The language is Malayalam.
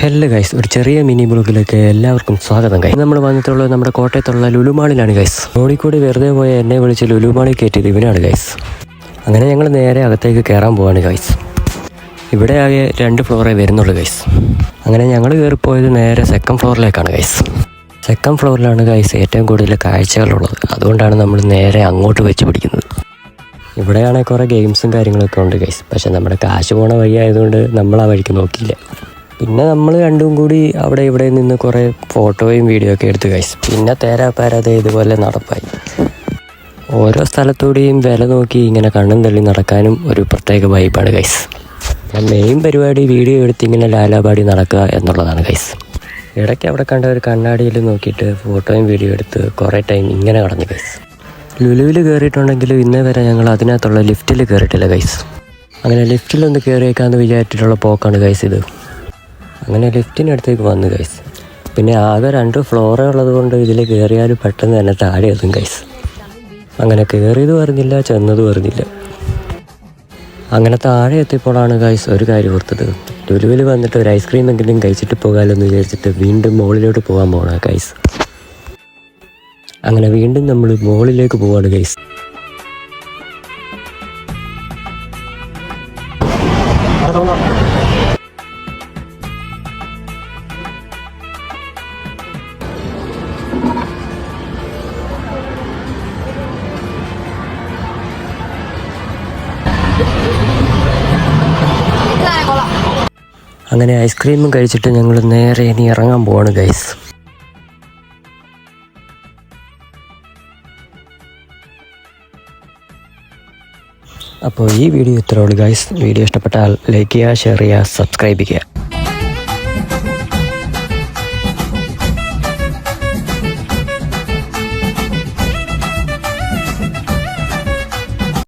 ഹലോ ഗൈസ്, ഒരു ചെറിയ മിനി ബ്ലോഗിലേക്ക് എല്ലാവർക്കും സ്വാഗതം. ഗൈസ്, നമ്മൾ വന്നിട്ടുള്ളത് നമ്മുടെ കോട്ടയത്തുള്ള ലുലുമാളിലാണ്. ഗൈസ്, ഓടിക്കൂടി വെറുതെ പോയ എന്നെ വിളിച്ച് ലുലുമാളിൽ കയറ്റിയത് ഇവനാണ്. ഗൈസ്, അങ്ങനെ ഞങ്ങൾ നേരെ അകത്തേക്ക് കയറാൻ പോവാണ്. ഗൈസ്, ഇവിടെ ആകെ 2 ഫ്ലോറേ വരുന്നുള്ളൂ. ഗൈസ്, അങ്ങനെ ഞങ്ങൾ കയറിപ്പോയത് നേരെ സെക്കൻഡ് ഫ്ലോറിലേക്കാണ്. ഗൈസ്, സെക്കൻഡ് ഫ്ലോറിലാണ് ഗൈസ് ഏറ്റവും കൂടുതൽ കാഴ്ചകളുള്ളത്. അതുകൊണ്ടാണ് നമ്മൾ നേരെ അങ്ങോട്ട് വെച്ച് പിടിക്കുന്നത്. ഇവിടെയാണെങ്കിൽ കുറേ ഗെയിംസും കാര്യങ്ങളൊക്കെ ഉണ്ട്. ഗൈസ്, പക്ഷെ നമ്മുടെ കാശ് പോണ വഴി ആയതുകൊണ്ട് നമ്മൾ ആ വഴിക്ക് നോക്കിയില്ല. പിന്നെ നമ്മൾ രണ്ടും കൂടി അവിടെ ഇവിടെ നിന്ന് കുറേ ഫോട്ടോയും വീഡിയോ ഒക്കെ എടുത്ത്. ഗൈസ്, പിന്നെ തേരാപ്പാരാതെ ഇതുപോലെ നടപ്പായി. ഓരോ സ്ഥലത്തൂടെയും വില നോക്കി ഇങ്ങനെ കണ്ണും തള്ളി നടക്കാനും ഒരു പ്രത്യേക വൈബാണ്. ഗൈസ്, മെയിൻ പരിപാടി വീഡിയോ എടുത്ത് ഇങ്ങനെ ലാലാപാടി നടക്കുക എന്നുള്ളതാണ്. ഗൈസ്, ഇടയ്ക്ക് അവിടെ കണ്ട ഒരു കണ്ണാടിയിൽ നോക്കിയിട്ട് ഫോട്ടോയും വീഡിയോ എടുത്ത് കുറേ ടൈം ഇങ്ങനെ കടന്നു. ഗൈസ്, ലുലുവിൽ കയറിയിട്ടുണ്ടെങ്കിലും ഇന്നേ വരെ ഞങ്ങൾ അതിനകത്തുള്ള ലിഫ്റ്റിൽ കയറിയിട്ടില്ല. ഗൈസ്, അങ്ങനെ ലിഫ്റ്റിലൊന്ന് കയറിയേക്കാമെന്ന് വിചാരിച്ചിട്ടുള്ള പോക്കാണ്. ഗൈസ്, ഇത് അങ്ങനെ ലിഫ്റ്റിനടുത്തേക്ക് വന്നു. ഗൈസ്, പിന്നെ ആകെ 2 ഫ്ലോറേ ഉള്ളത് കൊണ്ട് ഇതിൽ കയറിയാൽ പെട്ടെന്ന് തന്നെ താഴെ എത്തും. ഗൈസ്, അങ്ങനെ കയറിയത് പറഞ്ഞില്ല, ചെന്നത് പറഞ്ഞില്ല. അങ്ങനെ താഴെ എത്തിയപ്പോഴാണ് ഗൈസ് ഒരു കാര്യം ഓർത്തത്. ലുലുവിൽ വന്നിട്ട് ഒരു ഐസ്ക്രീം എങ്കിലും കഴിച്ചിട്ട് പോകാമല്ലോ എന്ന് വിചാരിച്ചിട്ട് വീണ്ടും മുകളിലോട്ട് പോകാൻ പോകണം. ഗൈസ്, അങ്ങനെ വീണ്ടും നമ്മൾ മുകളിലേക്ക് പോവാണ്. ഗൈസ്, അങ്ങനെ ഐസ്ക്രീമും കഴിച്ചിട്ട് ഞങ്ങൾ നേരെ ഇനി ഇറങ്ങാൻ പോവാണ്. ഗൈസ്, അപ്പോൾ ഈ വീഡിയോ ഇത്രേ ഉള്ളൂ. ഗൈസ്, വീഡിയോ ഇഷ്ടപ്പെട്ടാൽ ലൈക്ക് ചെയ്യുക, ഷെയർ ചെയ്യുക, സബ്സ്ക്രൈബ് ചെയ്യുക.